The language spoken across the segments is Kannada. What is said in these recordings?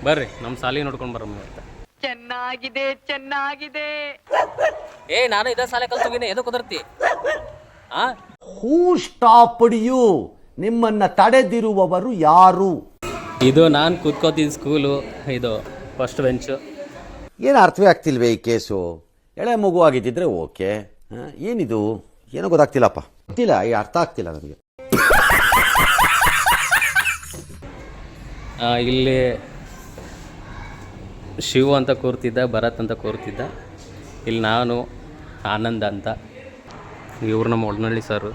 ಬರ್ರಿ ನಮ್ಮ ಸಾಲಿ ನೋಡ್ಕೊಂಡು ಬರಮ್ಮ ಇವತ್ತು. ಚೆನ್ನಾಗಿದೆ ಚೆನ್ನಾಗಿದೆ. ನಾನು ಇದೇ ಸಾಲೆ ಕಲ್ತೋಗಿನಿ, ಎದು ಕುದರ್ತಿ? ಹೂ ಸ್ಟಾಪ್ಡ್ ಯು? ನಿಮ್ಮನ್ನ ತಡೆದಿರುವವರು ಯಾರು? ಇದು ನಾನು ಕೂತ್ಕೋತಿದ್ದ ಸ್ಕೂಲು, ಇದು ಫಸ್ಟ್ ಬೆಂಚು. ಏನು ಅರ್ಥವೇ ಆಗ್ತಿಲ್ವೇ ಈ ಕೇಸು? ಎಳೆ ಮಗು ಆಗಿದ್ದಿದ್ರೆ ಓಕೆ, ಏನಿದು ಏನೋ ಗೊತ್ತಾಗ್ತಿಲ್ಲಪ್ಪ, ಗೊತ್ತಿಲ್ಲ, ಈ ಅರ್ಥ ಆಗ್ತಿಲ್ಲ ನನಗೆ. ಇಲ್ಲಿ ಶಿವ ಅಂತ ಕೂರ್ತಿದ್ದ, ಭರತ್ ಅಂತ ಕೂರ್ತಿದ್ದ. ಇಲ್ಲಿ ನಾನು ಆನಂದ ಅಂತ, ಇವ್ರು ನಮ್ಮ ಒಡನಳ್ಳಿ ಸರ್.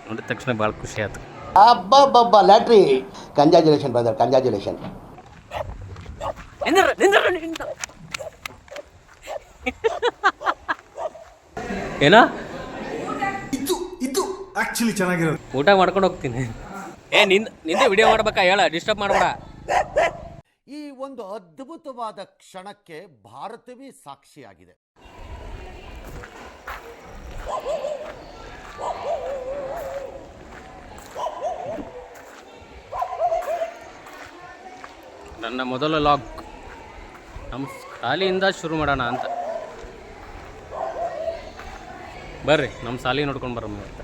ನೋಡಿದ ತಕ್ಷಣ ಭಾಳ ಖುಷಿ ಆಯ್ತು. ಅಬ್ಬಬ್ಬಬ್ಬ ಲ್ಯಾಟ್ರಿ, ಕಂಗ್ರ್ಯಾಚುಲೇಷನ್ ಬ್ರದರ್, ಕಂಗ್ರ್ಯಾಚುಲೇಷನ್. ಏನೋ ಇದು ಆಕ್ಚುಲಿ ಚೆನ್ನಾಗಿರೋದು. ಊಟ ಮಾಡ್ಕೊಂಡು ಹೋಗ್ತೀನಿ. ನಿಂದೆ ವಿಡಿಯೋ ಮಾಡ್ಬೇಕಾ? ಹೇಳ, ಡಿಸ್ಟರ್ಬ್ ಮಾಡಬೇಡ. ಈ ಒಂದು ಅದ್ಭುತವಾದ ಕ್ಷಣಕ್ಕೆ ಭಾರತವೇ ಸಾಕ್ಷಿಯಾಗಿದೆ. ನನ್ನ ಮೊದಲ ಲಾಗ್ ನಮ್ಮ ಶಾಲೆಯಿಂದ ಶುರು ಮಾಡೋಣ ಅಂತ. ಬರ್ರಿ ನಮ್ಮ ಶಾಲೆ ನೋಡ್ಕೊಂಡು ಬರಮ್ಮ ಇವತ್ತು.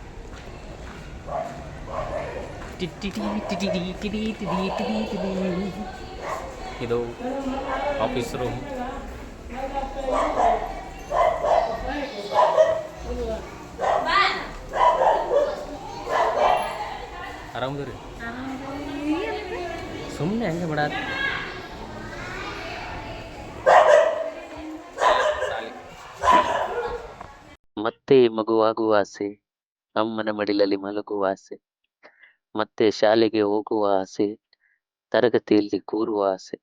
ಇದು ಆಫೀಸ್ ರೂಮ್. ಆರಾಮದ್ರಿ? ಸುಮ್ಮನೆ ಹಂಗೆ ಮಾಡ. ಮತ್ತೆ ಮಗುವಾಗುವ ಆಸೆ, ಅಮ್ಮನ ಮಡಿಲಲ್ಲಿ ಮಲಗುವ ಆಸೆ, ಮತ್ತೆ ಶಾಲೆಗೆ ಹೋಗುವ ಆಸೆ, ತರಗತಿಯಲ್ಲಿ ಕೂರುವ ಆಸೆ.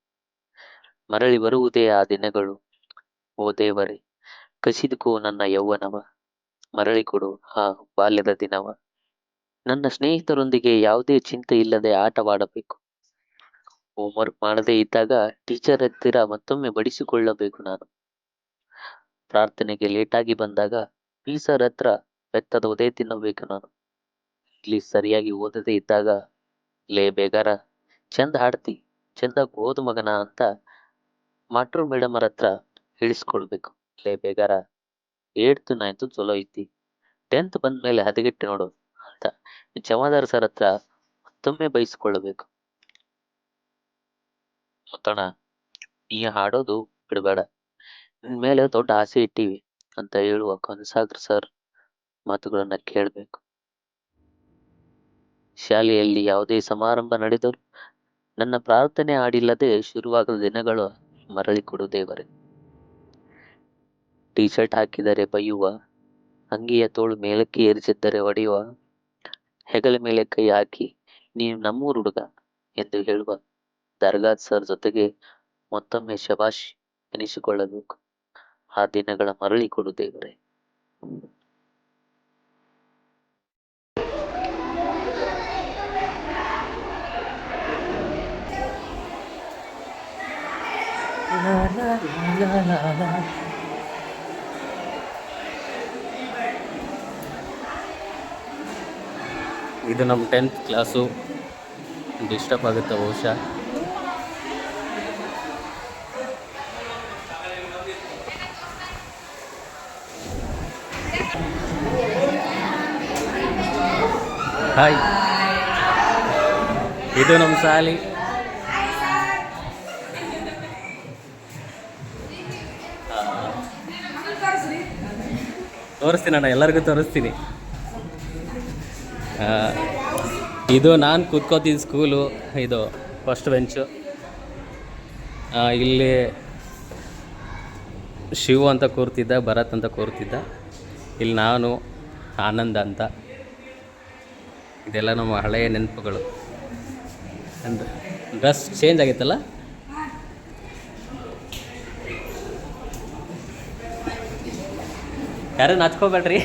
ಮರಳಿ ಬರುವುದೇ ಆ ದಿನಗಳು. ಓ ದೇವರೇ, ಕಸಿದುಕೋ ನನ್ನ ಯೌವನವ, ಮರಳಿ ಕೊಡು ಆ ಬಾಲ್ಯದ ದಿನವ. ನನ್ನ ಸ್ನೇಹಿತರೊಂದಿಗೆ ಯಾವುದೇ ಚಿಂತೆ ಇಲ್ಲದೆ ಆಟವಾಡಬೇಕು. ಹೋಮ್ವರ್ಕ್ ಮಾಡದೇ ಇದ್ದಾಗ ಟೀಚರ್ ಹತ್ತಿರ ಮತ್ತೊಮ್ಮೆ ಬಡಿಸಿಕೊಳ್ಳಬೇಕು ನಾನು. ಪ್ರಾರ್ಥನೆಗೆ ಲೇಟಾಗಿ ಬಂದಾಗ ಟೀಚರ್ ಹತ್ರ ಬೆತ್ತದ ಒದೆ ತಿನ್ನಬೇಕು ನಾನು. ಇಲ್ಲಿ ಸರಿಯಾಗಿ ಓದದೇ ಇದ್ದಾಗ, ಲೇ ಬೇಗಾರ ಚಂದ ಹಾಡ್ತಿ, ಚಂದ ಓದು ಮಗನ ಅಂತ ಮಾಟ್ರು ಮೇಡಮರ ಹತ್ರ ಹೇಳಿಸ್ಕೊಳ್ಬೇಕು. ಲೇ ಬೇಗಾರ 8th 9th ಚಲೋ ಐತಿ, 10th ಬಂದ್ಮೇಲೆ ಹದಗೆಟ್ಟು ನೋಡು ಅಂತ ಜಮಾದಾರ್ ಸರ್ ಹತ್ರ ಮತ್ತೊಮ್ಮೆ ಬಯಸ್ಕೊಳ್ಳಬೇಕು. ಮುತ್ತಣ, ನೀ ಹಾಡೋದು ಬಿಡಬೇಡ, ನಿನ್ ಮೇಲೆ ದೊಡ್ಡ ಆಸೆ ಇಟ್ಟಿವಿ ಅಂತ ಹೇಳುವ ಕನಸಾಗರ್ ಸರ್ ಮಾತುಗಳನ್ನ ಕೇಳಬೇಕು. ಶಾಲೆಯಲ್ಲಿ ಯಾವುದೇ ಸಮಾರಂಭ ನಡೆದರೂ ನನ್ನ ಪ್ರಾರ್ಥನೆ ಹಾಡಿಲ್ಲದೆ ಶುರುವಾಗದ ದಿನಗಳು ಮರಳಿ ಕೊಡು ದೇವರೇ. ಟೀ ಶರ್ಟ್ ಹಾಕಿದರೆ ಬೈಯುವ, ಅಂಗಿಯ ತೋಳು ಮೇಲಕ್ಕೆ ಏರಿಸಿದ್ದರೆ ಹೊಡೆಯುವ, ಹೆಗಲ ಮೇಲೆ ಕೈ ಹಾಕಿ ನೀನು ನಮ್ಮೂರು ಹುಡುಗ ಎಂದು ಹೇಳುವ ದರ್ಗಾದ್ ಸರ್ ಜೊತೆಗೆ ಮತ್ತೊಮ್ಮೆ ಶಬಾಷ್ ಎನಿಸಿಕೊಳ್ಳಬೇಕು. ಆ ದಿನಗಳ ಮರಳಿ ಕೊಡು ದೇವರೇ. ಇದು ನಮ್ಮ 10th ಕ್ಲಾಸು. ಡಿಸ್ಟರ್ಬ್ ಆಗುತ್ತೆ ಬಹುಶಃ. ಹಾಯ್, ಇದು ನಮ್ಮ ಶಾಲೆ. ತೋರಿಸ್ತೀನಿ ಅಣ್ಣ, ಎಲ್ಲರಿಗೂ ತೋರಿಸ್ತೀನಿ. ಇದು ನಾನು ಕೂತ್ಕೋತಿದ್ದ ಸ್ಕೂಲು, ಇದು ಫಸ್ಟ್ ಬೆಂಚು. ಇಲ್ಲಿ ಶಿವ ಅಂತ ಕೂರ್ತಿದ್ದ, ಭರತ್ ಅಂತ ಕೂರ್ತಿದ್ದ. ಇಲ್ಲಿ ನಾನು ಆನಂದ ಅಂತ. ಇದೆಲ್ಲ ನಮ್ಮ ಹಳೆಯ ನೆನಪುಗಳು. ಅಂದರೆ ಡ್ರೆಸ್ ಚೇಂಜ್ ಆಗಿತ್ತಲ್ಲ. ಯಾರು ನಾಚ್ಕೋಬೇಡ್ರಿ.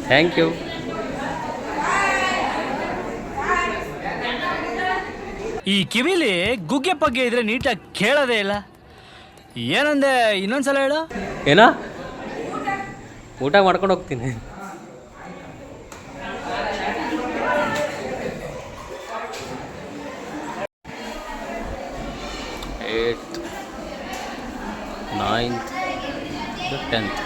Thank you. ಈ ಕಿವಿಲಿ ಗುಗ್ಗೆ ಪಗ್ಗೆ ಇದ್ರೆ ನೀಟಾಗಿ ಕೇಳೋದೇ ಇಲ್ಲ. ಏನಂದೆ, ಇನ್ನೊಂದ್ಸಲ ಹೇಳು. ಏನೋ ಊಟ ಮಾಡ್ಕೊಂಡು ಹೋಗ್ತೀನಿ. 9th to 10th.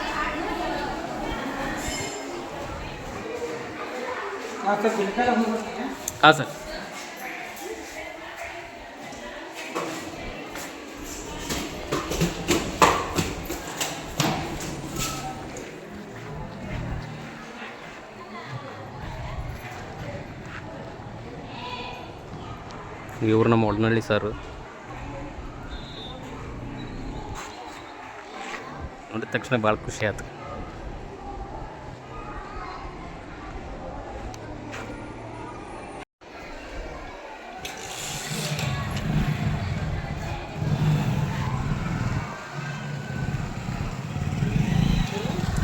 ಹಾಂ ಸರ್. ಇವ್ರು ನಮ್ಮ ಒಡನಳ್ಳಿ ಸರ್. ನೋಡಿದ ತಕ್ಷಣ ಭಾಳ ಖುಷಿ ಆಯ್ತು.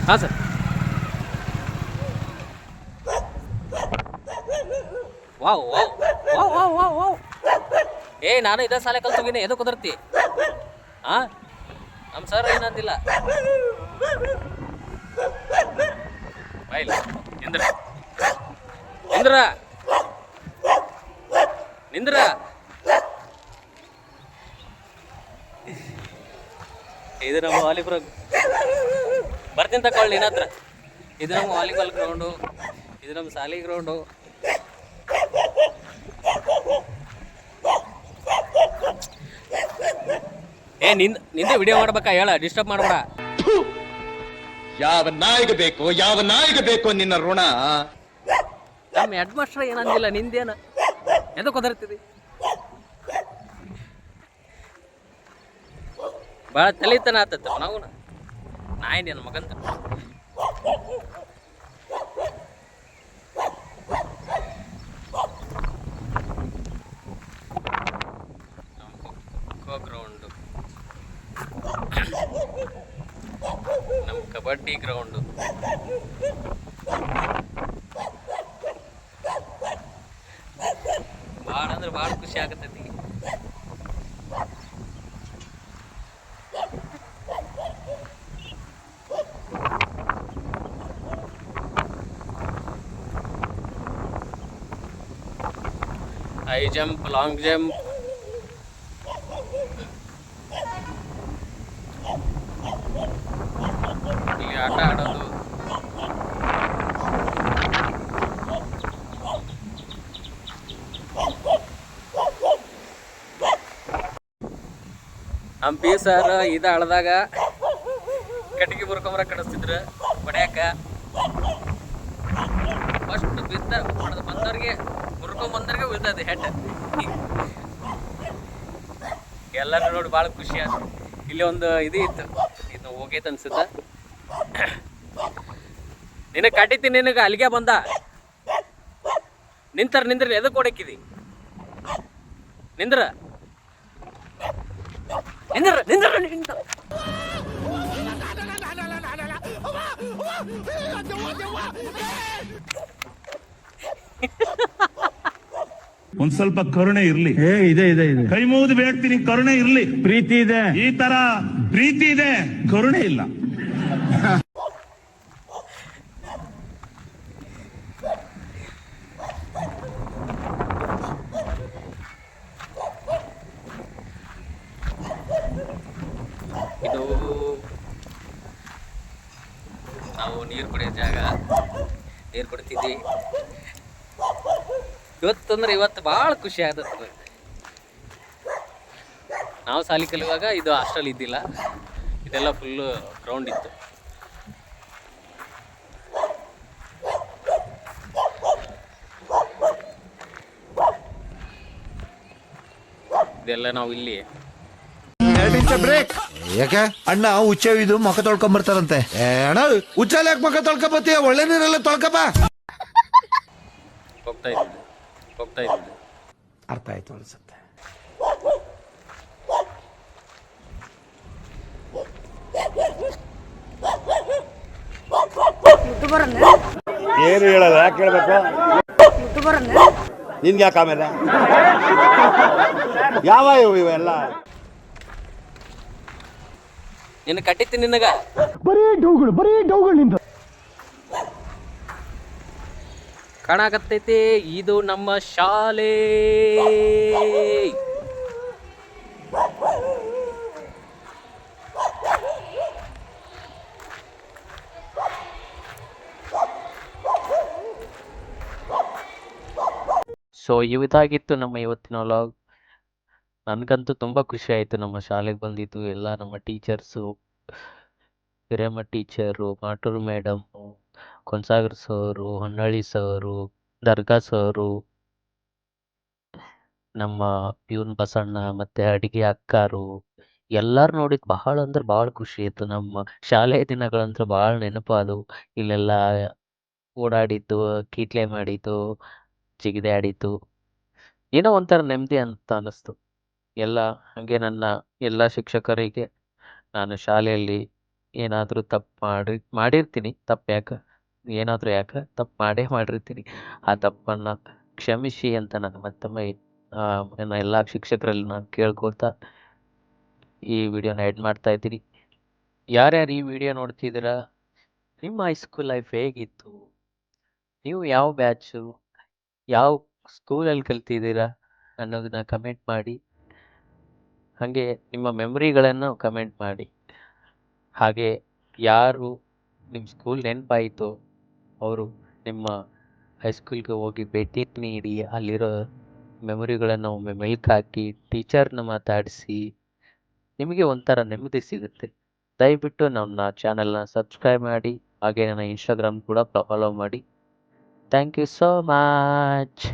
ಹಾಂ sir. Wow wow wow wow wow wow. ನಾನು ಇದೇ ಸಾಲೆ ಕಲ್ತೋಗಿನಿ, ಎದಕ್ಕೆ ಕುದರ್ತಿ? ಹಾಂ, ನಮ್ಮ ಸರ್ ಏನಂದಿಲ್ಲ. ಬಾಯಿಲ್ಲ ನಿಂದ್ರ ನಿಂದ್ರ ನಿಂದ್ರ. ಇದು ನಮ್ಮ ವಾಲಿಬಾಲ್ ಬರ್ತೀನಿ ತಗೊಳ್ಳಿ ನಿನ್ನ ಹತ್ರ. ಇದು ನಮ್ಮ ವಾಲಿಬಾಲ್ ಗ್ರೌಂಡು, ಇದು ನಮ್ಮ ಶಾಲೆ ಗ್ರೌಂಡು. ನಿಂದೆ ವಿಡಿಯೋ ಮಾಡ್ಬೇಕಾ? ಹೇಳ, ಡಿಸ್ಟರ್ಬ್ ಮಾಡಬೇಡ. ಯಾವ ನಾಯಿಗೆ ಬೇಕು ನಿನ್ನ ಋಣ? ನಮ್ಮ ಹೆಡ್ ಮಾಸ್ಟರ್ ಏನಂದಿಲ್ಲ, ನಿಂದೇನ ಎದಕ್ಕೆ ಕುದರ್ತಿದಿ? ಭಾಳ ತಲೆತನ ಆತತ್ತ ನಾವು ನಾಯಿ ನನ್ನ ಮಗಂತ. ಖೋ ಗ್ರೌಂಡು, ನಮ್ಮ ಕಬಡ್ಡಿ ಗ್ರೌಂಡು, ಭಾಳ ಅಂದ್ರೆ ಭಾಳ ಖುಷಿ ಆಗತ್ತೈತಿ. ಹೈ ಜಂಪ್, ಲಾಂಗ್ ಜಂಪ್, ಇಲ್ಲಿ ಆಟ ಆಡೋದು. ಹಂಪಿ ಸರ್ ಇದು ಹಳದಾಗ ಕಟ್ಟಿಗೆ ಮುರ್ಕೊಂಬರ ಕಡಿಸ್ತಿದ್ರು ಹೊಡ್ಯಾಕ. ಫಸ್ಟ್ ಬಂದವ್ರಿಗೆ ಮುರ್ಕೊಂಬಂದವ್ರಿಗೆ ಉಳ್ತದೆ ಹೆಡ್. ಎಲ್ಲರೂ ನೋಡಿ ಭಾಳ ಖುಷಿ ಆಯ್ತು. ಇಲ್ಲಿ ಒಂದು ಇದು ಇತ್ತು, ಇದು ಹೋಗೈತೆ ಅನ್ಸುತ್ತ. ನಿನಗೆ ಕಟ್ಟಿತೀನಿ, ನಿನಗೆ ಅಲ್ಲಿಗೆ ಬಂದ ನಿಂದ್ರಿ ಎದಕ್ಕೆ ಹೊಡಕಿದಿ? ನಿಂದ್ರ ನಿಂದ್ರ ನಿಂದ್ರ ನಿಂದ್ರ. ಒಂದ್ ಸ್ವಲ್ಪ ಕರುಣೆ ಇರ್ಲಿ. ಇದೆ ಇದೆ ಇದೆ. ಕೈ ಮುಗಿದು ಬೇಡ್ತೀನಿ, ಕರುಣೆ ಇರ್ಲಿ. ಪ್ರೀತಿ ಇದೆ, ಈ ತರ ಪ್ರೀತಿ ಇದೆ, ಕರುಣೆ ಇಲ್ಲ. ಇದು ನಾವು ನೀರು ಕುಡಿಯೋ ಜಾಗ, ನೀರು ಕುಡಿತಿದ್ವಿ. ಇವತ್ತಂದ್ರೆ ಇವತ್ತು ಭಾಳ ಖುಷಿ ಆಗತ್ತೆ. ನಾವು ಶಾಲೆ ಕಲಿಯುವಾಗ ಇದು ಹಾಸ್ಟೆಲ್ ಇದ್ದಿಲ್ಲ, ಇದೆಲ್ಲ ಫುಲ್ಲು ಗ್ರೌಂಡ್ ಇತ್ತು. ಇದೆಲ್ಲ ನಾವು ಇಲ್ಲಿ ಬ್ರೇಕ್. ಯಾಕೆ ಅಣ್ಣ ಹುಚ್ಚವಿದು ಮುಖ ತೊಳ್ಕೊಂಬರ್ತಾರಂತೆ. ಅಣ್ಣ ಹುಚ್ಚಲ್ಲಿ ಯಾಕೆ ಮುಖ ತೊಳ್ಕೊಬತ್ತೀಯ? ಒಳ್ಳೆ ನೀರೆಲ್ಲ ತೊಳ್ಕೊಬ. ಹೋಗ್ತಾ ಇದ್ದೆ. ಅರ್ಥ ಆಯ್ತು ಅನ್ಸುತ್ತೆ. ಏನು ಹೇಳಲ್ಲ, ಯಾಕೆ ಹೇಳ್ಬೇಕು? ನಿನ್ಗೆ ಯಾಕೆ ಆಮೇಲೆ ಯಾವ ಇವೆಲ್ಲ? ನಿನ್ನ ಕಟ್ಟಿತ್ತು ನಿನಗ ಬರೀ ಡೌಗಳು ನಿಂದ ಕಾಣಕತ್ತೈತಿ. ಇದು ನಮ್ಮ ಶಾಲೆ. ಸೊ ಇದಾಗಿತ್ತು ನಮ್ಮ ಇವತ್ತಿನ ವ್ಲಾಗ್. ನನಗಂತೂ ತುಂಬ ಖುಷಿ ಆಯಿತು ನಮ್ಮ ಶಾಲೆಗೆ ಬಂದಿದ್ದು ಎಲ್ಲ ನಮ್ಮ ಟೀಚರ್ಸು, ಹಿರೇಮ ಟೀಚರು, ಮಾಟೂರು ಮೇಡಮ್ಮು, ಕೊಂಸಾಗರ್ ಸರು, ಹೊನ್ನಳ್ಳಿ ಸರು, ದರ್ಗಾ ಸರು, ನಮ್ಮ ಪ್ಯೂನ್ ಬಸಣ್ಣ, ಮತ್ತು ಅಡಿಗೆ ಅಕ್ಕಾರು ಎಲ್ಲರೂ ನೋಡಿದ್ದು ಬಹಳ ಅಂದ್ರೆ ಭಾಳ ಖುಷಿ ಆಯಿತು. ನಮ್ಮ ಶಾಲೆಯ ದಿನಗಳಂದ್ರೆ ಭಾಳ ನೆನಪಾದವು. ಇಲ್ಲೆಲ್ಲ ಓಡಾಡಿದ್ದು, ಕೀಟ್ಲೆ ಮಾಡಿದ್ದು, ಜಿಗಿದೆ ಆಡಿದ್ದು, ಏನೋ ಒಂಥರ ನೆಮ್ಮದಿ ಅಂತ ಅನ್ನಿಸ್ತು. ಹಾಗೆ ನನ್ನ ಎಲ್ಲ ಶಿಕ್ಷಕರಿಗೆ ನಾನು ಶಾಲೆಯಲ್ಲಿ ಏನಾದರೂ ತಪ್ಪು ಮಾಡಿರ್ತೀನಿ. ತಪ್ಪು ತಪ್ಪು ಮಾಡಿರ್ತೀನಿ. ಆ ತಪ್ಪನ್ನು ಕ್ಷಮಿಸಿ ಅಂತ ನಾನು ಮತ್ತೊಮ್ಮೆ ನನ್ನ ಎಲ್ಲ ಶಿಕ್ಷಕರಲ್ಲಿ ನಾನು ಕೇಳ್ಕೊಳ್ತಾ ಈ ವಿಡಿಯೋನ ಎಡ್ ಮಾಡ್ತಾ ಇದ್ದೀನಿ. ಯಾರ್ಯಾರು ಈ ವಿಡಿಯೋ ನೋಡ್ತಿದ್ದೀರಾ, ನಿಮ್ಮ ಹೈಸ್ಕೂಲ್ ಲೈಫ್ ಹೇಗಿತ್ತು? ನೀವು ಯಾವ ಬ್ಯಾಚು, ಯಾವ ಸ್ಕೂಲಲ್ಲಿ ಕಲ್ತಿದ್ದೀರಾ ಅನ್ನೋದನ್ನ ಕಮೆಂಟ್ ಮಾಡಿ. ಹಾಗೆ ನಿಮ್ಮ ಮೆಮೊರಿಗಳನ್ನು ಕಮೆಂಟ್ ಮಾಡಿ. ಹಾಗೆ ಯಾರು ನಿಮ್ಮ ಸ್ಕೂಲ್ ನೆನಪಾಯಿತು ಅವರು ನಿಮ್ಮ ಹೈಸ್ಕೂಲ್ಗೆ ಹೋಗಿ ಭೇಟಿ ನೀಡಿ ಅಲ್ಲಿರೋ ಮೆಮೊರಿಗಳನ್ನು ಒಮ್ಮೆ ಮೆಲ್ಕು ಹಾಕಿ, ಟೀಚರ್ನ ಮಾತಾಡಿಸಿ, ನಿಮಗೆ ಒಂಥರ ನೆಮ್ಮದಿ ಸಿಗುತ್ತೆ. ದಯವಿಟ್ಟು ನನ್ನ ಚಾನಲ್ನ ಸಬ್ಸ್ಕ್ರೈಬ್ ಮಾಡಿ, ಹಾಗೆ ನನ್ನ ಇನ್ಸ್ಟಾಗ್ರಾಮ್ ಕೂಡ ಫಾಲೋ ಮಾಡಿ. Thank you so much.